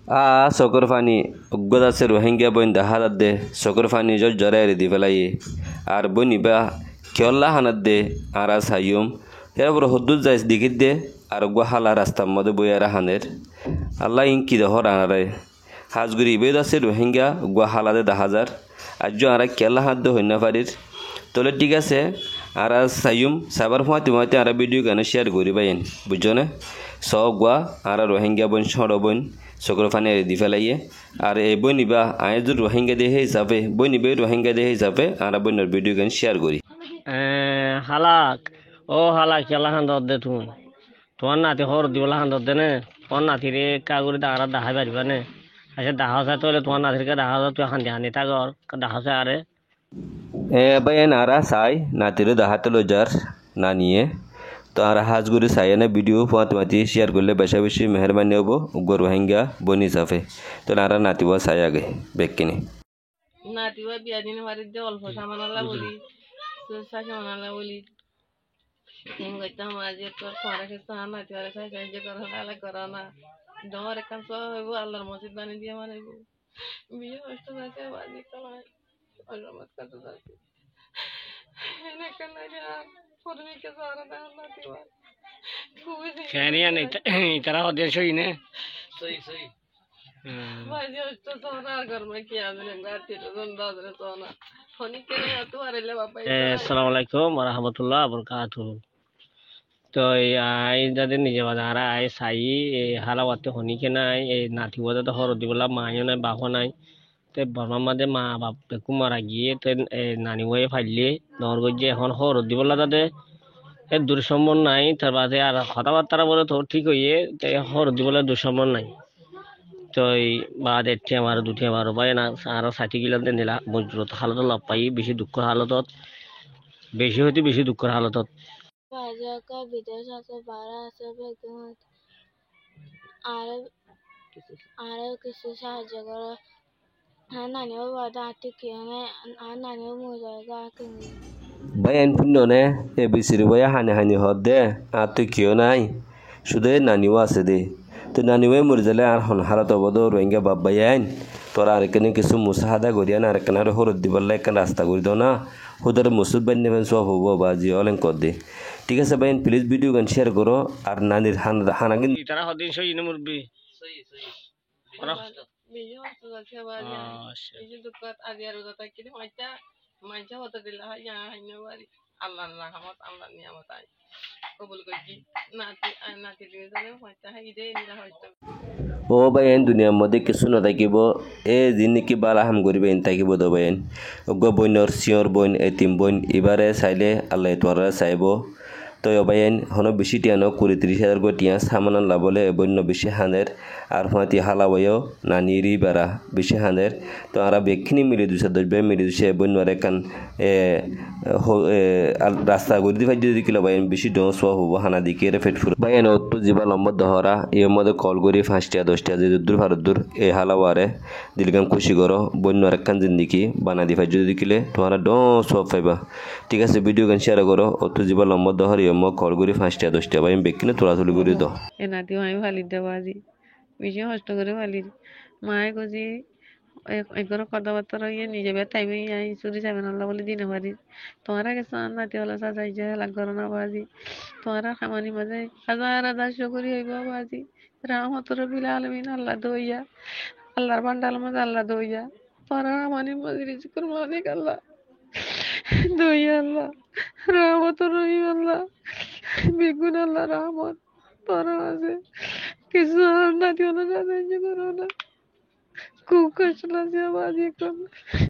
চকুৰ পানী উগ্গত আছে রোহিঙ্গা বইন দাহাত দে চকুৰ পানী জরে দি পেলাই আর বইনিবা কেল্লা হানাত দে আর সাইম এরপর হদ্দুত যাইস দিকিত দে আর গুহালা রাস্তার মধ্যে বইয়ারা হানের আল্লাহ ইনকি দহর আনারে হাজগুড়ি বেদ আছে রোহিঙ্গা গুহালাদে 10,000 আজ আর কেল্লা হাত দে হইনা পারির তোলে ঠিক আছে আর সাইম সাবার ফুয়াতে আর ভিডিও গানে শেয়ার করি বাইন বুঝছো না সব গুয়া আর রোহিঙ্গা বইন সড় বইন চকুর পানি দি ফেলাইয়ে আর এই বই নিবা আয় যদি রোহিঙ্গা দিয়ে হিসাবে বই নিবে রোহিঙ্গা দিয়ে হিসাবে আর বইনের ভিডিও গান শেয়ার করি হালাক ও হালাক খেলা খান দে তুমি তোমার নাতি হর দিবলা খান দে নে তোমার নাতির কাগরি দাঁড়া দেখা পারিবা নে আচ্ছা দেখা যায় তাহলে তোমার নাতিরকে দেখা যায় তুই হান্দি হান্দি থাকর দেখা যায় আরে বাইন আর চাই নাতিরে দেখাতে লজার না নিয়ে তো আর হাজগুড়ি চাই না ভিডিও ফুয়াতে শেয়ার করলে বেশা বেশি মেহরবানি হবো উগ্র রোহিঙ্গা বনি যাবে তো আর নাতিবা চাই আগে বেগকিনি নাতিবা বিয়া দিন বাড়িতে অল্প সামানালা বলি সামানালা বলি করতাম আজ তোর তোমার কাছে নাতি আর সাহায্য করা না করা না তোমার এখান সব হইব আল্লাহর মসজিদ বানিয়ে দিয়ে মানাইব বিয়ে কষ্ট আছে বাজি তোমার অলমত কত আছে এনে কেন পরমিকে সারা না নাতিবা খেনিয়া নেই তারা ওদের সই নে সই বাজি তো সোনা ঘর में किया मैंने गाती तो दाद रे सोना होनी के नहीं तो अरे ले बाबा আসসালামু আলাইকুম ওয়া রাহমাতুল্লাহি ওয়া বারাকাতুহু তো এই যাদের নিজে বাজারা আই সাই হালাওয়াতে হনি কে নাই এই নাতি বদে তো হর দিবলা মায়ও নাই বাপ নাই তে বর্মার মাঝে মা বাপ বেকু মারা গিয়ে তে নানি হয়ে ফাইলে নর গজে এখন হর দিবলা তাতে এর দুঃসম্মান নাই তার বাদে আর কথাবার্তা বলে তো ঠিক হইয়ে তে হর দিবলা দুঃসম্মান নাই তো এই বাদ একটি আমার দুটি আমার ভাই না আরো 60 কিলো নিলা মজুরত হালত লাভ পাই বেশি দুঃখের হালতত বেশি হইতে বেশি দুঃখের হালতত বাজাকা বিদেশ আছে বাড়া আছে বেগমত আর আর কিছু সাহায্য করো হ্যাঁ নানিও বাদা আটি কি আর নানিও মজাগা কিনি বাইন পুণ্যনে এ বিসির বয়া হানি হদ দে আর তুই কিয় নাই শুধু নানিও আছে দে তো নানিওয়ে মরে যালে আর হন হালত অবদ রোহিঙ্গা বাপ বাইন তোরা আর এখানে কিছু মুসাহাদা করিয়া না আর এখানে আর হরদ দিবার একটা রাস্তা করে দাও না ওদের মুসুদ বাইন নেবেন সব হবো বা জি অলেন কর দে ঠিক আছে বাইন প্লিজ ভিডিও গান শেয়ার করো আর নানির হানাগিন তারা হদিন সই নে মুরবি বিয়ে কষ্ট আছে বাজি এই যে দুঃখত আজ আর কথা কি মাইটা মাইটা হতে দিলা হয় যা হাইনা বাড়ি আল্লাহর রহমত আল্লাহর নিয়ামত আই কবুল করি নাতি নাতি দিয়ে জানে মাইটা হাই দে নিরা হয়তো ও বাইন দুনিয়ার মধ্যে কিছু না থাকিব এ যিনি বালা হাম করিবেন থাকিব দো বাইন অজ্ঞ বইনর সিয়র বইন এতিম বইন এবারে চাইলে আল্লাহ তোরা চাইব তো বাইন হনো বেশি টিয়ানো 30,000 করে টিয়া সামান লাবলে বন্য বেশি হানের আর ফাঁতি হালাবয়ও নানিরি বেড়া বেশি হানের তো আর বেখিনি মিলে 210 বে মিলে দুশে বন্যরে কান রাস্তা করে দি ফাইজ যদি কিলো বাইন বেশি ডস হবো হানা দিকে রে ফেটফুর বাইন অত জীবা লম্বা দহরা এর মধ্যে কল করি 5টা 10টা যে দূর ভারত দূর এ হালাওয়ারে দিলগাম খুশি করো বন্যরে কান জিন্দিকি বানা দি ফাইজ যদি কিলে তোমরা ডস পাইবা ঠিক আছে ভিডিও গান শেয়ার করো অত জীবা লম্বা দহর এর মধ্যে কল করি 5টা 10টা বাইন বেকিনে তোলাতুলি করে দাও এ নাতি আমি ভালি দেবো আজি বেশি কষ্ট করে ভালি মায়ে কজি একবার কথাবার্তা রইয়ে নিজে বে টাইমে আই চুরি যাবে না বলে দিনে পারি তোমারা গেছে নাতি হলো সাজাই যায় লাগ করো না বাজি তোমারা খামানি মাঝে হাজার শুকরি হইব বাজি রাহমতুর বিল আলমিন আল্লাহ দইয়া আল্লাহর বান্ডাল মাঝে আল্লাহ দইয়া তোরা খামানি মাঝে রিজিকুর মালিক আল্লাহ দইয়া আল্লাহ রাহমতুর রহিম আল্লাহ বেগুন আল্লাহ রহমত তোরা আছে কিছু নাতি হলো সাজাই করো না খুব কষ্ট লাগছে বাজি এখন